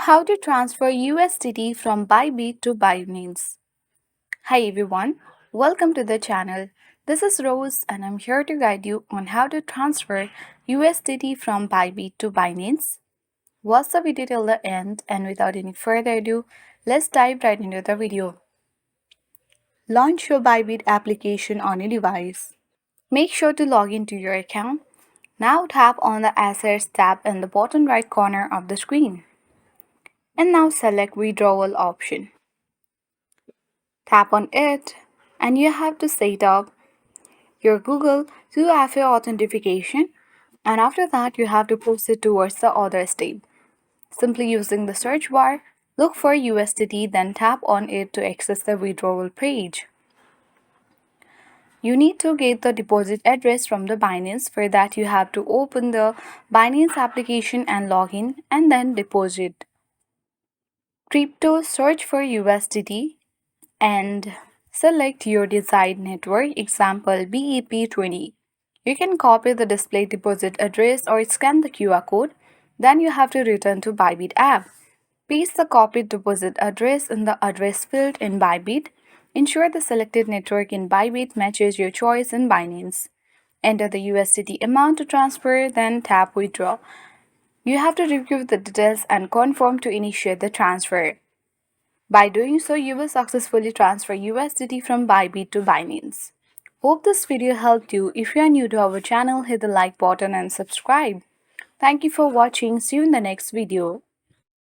How to transfer USDT from BYBit to Binance. Hi everyone, welcome to the channel. This is Rose and I'm here to guide you on how to transfer USDT from BYBit to Binance. Watch the video till the end, and without any further ado, let's dive right into the video. Launch your BYBit application on your device. Make sure to log into your account. Now tap on the Assets tab in the bottom right corner of the screen. And now select Withdrawal option. Tap on it and you have to set up your Google 2FA authentication, and after that you have to proceed towards the other step. Simply using the search bar, look for USDT, then tap on it to access the withdrawal page. You need to get the deposit address from the Binance. For that you have to open the Binance application and log in and then deposit. Crypto, search for USDT and select your desired network, example BEP20. You can copy the display deposit address or scan the QR code. Then you have to return to BYBit app. Paste the copied deposit address in the address field in BYBit. Ensure the selected network in BYBit matches your choice in Binance. Enter the USDT amount to transfer, then tap withdraw. You have to review the details and confirm to initiate the transfer. By doing so, you will successfully transfer USDT from BYBit to Binance. Hope this video helped you. If you are new to our channel, hit the like button and subscribe. Thank you for watching. See you in the next video.